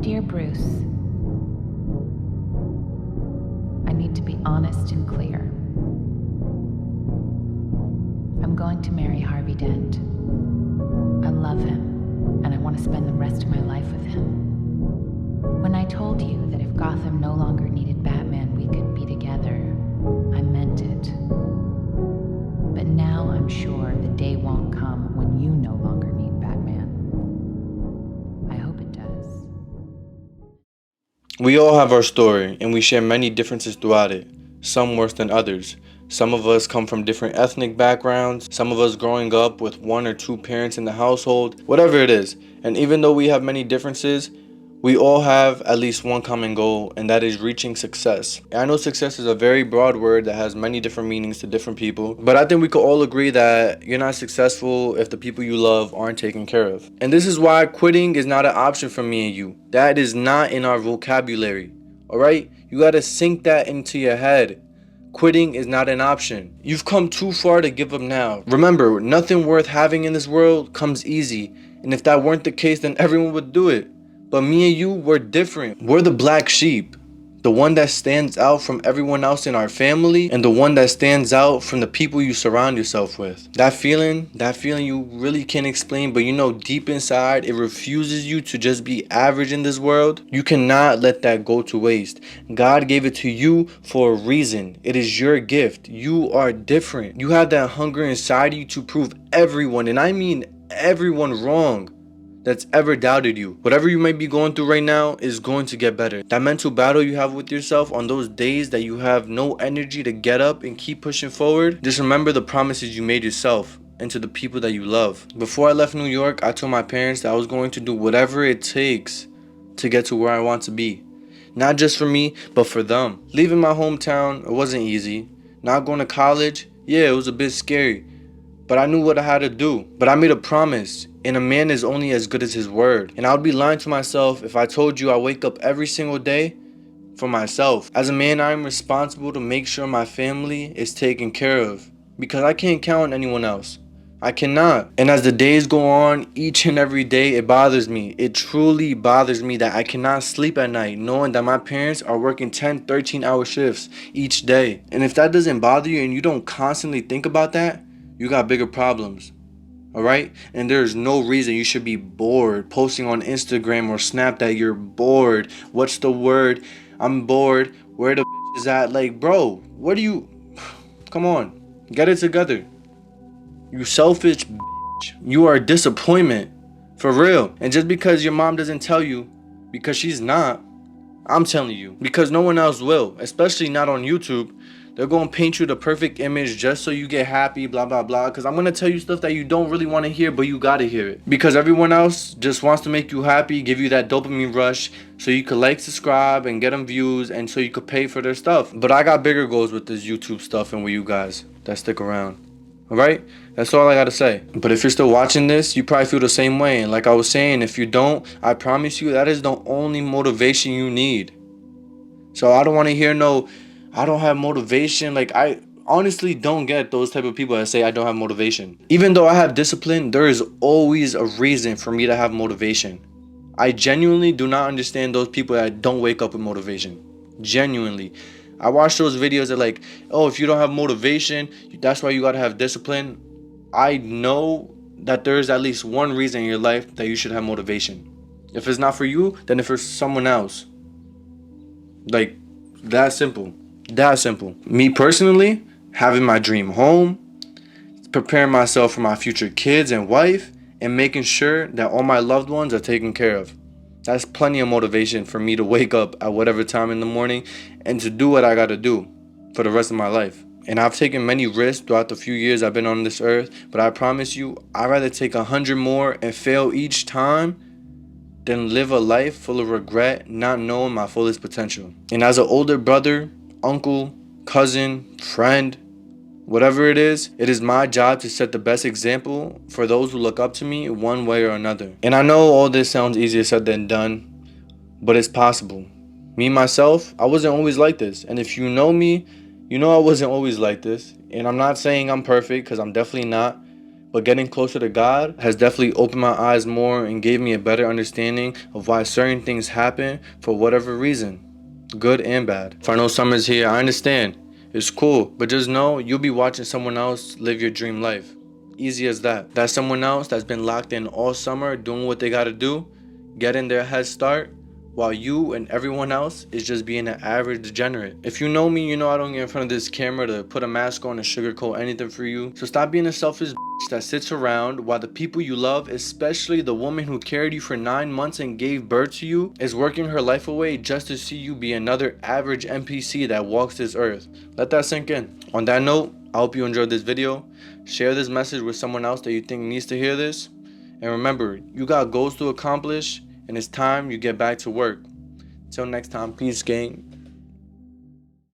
Dear Bruce, I need to be honest and clear. I'm going to marry Harvey Dent. I love him, and I want to spend the rest of my life with him. When I told you that if Gotham no longer needed Batman, we could be together, I meant it. But now I'm sure the day won't come when you no longer need Batman. I hope it does. We all have our story, and we share many differences throughout it, some worse than others. Some of us come from different ethnic backgrounds, some of us growing up with one or two parents in the household, whatever it is. And even though we have many differences, we all have at least one common goal, and that is reaching success. And I know success is a very broad word that has many different meanings to different people, but I think we could all agree that you're not successful if the people you love aren't taken care of. And this is why quitting is not an option for me and you. That is not in our vocabulary, alright? You gotta sink that into your head. Quitting is not an option. You've come too far to give up now. Remember, nothing worth having in this world comes easy, and if that weren't the case, then everyone would do it. But me and you, we're different. We're the black sheep. The one that stands out from everyone else in our family, and the one that stands out from the people you surround yourself with. That feeling you really can't explain, but you know deep inside, it refuses you to just be average in this world. You cannot let that go to waste. God gave it to you for a reason. It is your gift. You are different. You have that hunger inside you to prove everyone, and I mean everyone, wrong that's ever doubted you. Whatever you might be going through right now is going to get better. That mental battle you have with yourself on those days that you have no energy to get up and keep pushing forward, just remember the promises you made yourself and to the people that you love. Before I left New York, I told my parents that I was going to do whatever it takes to get to where I want to be. Not just for me, but for them. Leaving my hometown, it wasn't easy. Not going to college, yeah, it was a bit scary. But I knew what I had to do. But I made a promise, and a man is only as good as his word. And I would be lying to myself if I told you I wake up every single day for myself. As a man, I am responsible to make sure my family is taken care of, because I can't count on anyone else. I cannot. And as the days go on, each and every day, it bothers me. It truly bothers me that I cannot sleep at night knowing that my parents are working 10, 13-hour shifts each day. And if that doesn't bother you and you don't constantly think about that, you got bigger problems, alright? And there's no reason you should be bored, posting on Instagram or Snap that you're bored. What's the word? I'm bored. Where the is at? Like, bro, what do you... Come on, get it together. You selfish bitch. You are a disappointment, for real. And just because your mom doesn't tell you, because she's not, I'm telling you. Because no one else will, especially not on YouTube. They're going to paint you the perfect image just so you get happy, blah, blah, blah. Because I'm going to tell you stuff that you don't really want to hear, but you got to hear it. Because everyone else just wants to make you happy, give you that dopamine rush so you could like, subscribe, and get them views, and so you could pay for their stuff. But I got bigger goals with this YouTube stuff and with you guys that stick around. Alright? That's all I got to say. But if you're still watching this, you probably feel the same way. And like I was saying, if you don't, I promise you that is the only motivation you need. So I don't want to hear no... I don't have motivation. Like, I honestly don't get those type of people that say I don't have motivation. Even though I have discipline, there is always a reason for me to have motivation. I genuinely do not understand those people that don't wake up with motivation. Genuinely. I watch those videos that like, oh, if you don't have motivation, that's why you gotta have discipline. I know that there's at least one reason in your life that you should have motivation. If it's not for you, then if it's someone else. Like, that simple. That simple. Me personally, having my dream home, preparing myself for my future kids and wife, and making sure that all my loved ones are taken care of. That's plenty of motivation for me to wake up at whatever time in the morning and to do what I gotta do for the rest of my life. And I've taken many risks throughout the few years I've been on this earth, but I promise you, I'd rather take 100 more and fail each time than live a life full of regret, not knowing my fullest potential. And as an older brother, uncle, cousin, friend, whatever it is my job to set the best example for those who look up to me one way or another. And I know all this sounds easier said than done, but it's possible. Me, myself, I wasn't always like this. And if you know me, you know I wasn't always like this. And I'm not saying I'm perfect, because I'm definitely not. But getting closer to God has definitely opened my eyes more and gave me a better understanding of why certain things happen for whatever reason, good and bad. Final summer's here, I understand. It's cool, but just know you'll be watching someone else live your dream life. Easy as that. That someone else that's been locked in all summer doing what they gotta do, getting their head start, while you and everyone else is just being an average degenerate. If you know me, you know I don't get in front of this camera to put a mask on and sugarcoat anything for you. So stop being a selfish that sits around while the people you love, especially the woman who carried you for 9 months and gave birth to you, is working her life away just to see you be another average NPC that walks this earth. Let that sink in. On that note, I hope you enjoyed this video. Share this message with someone else that you think needs to hear this. And remember, you got goals to accomplish, and it's time you get back to work. Till next time, peace, gang.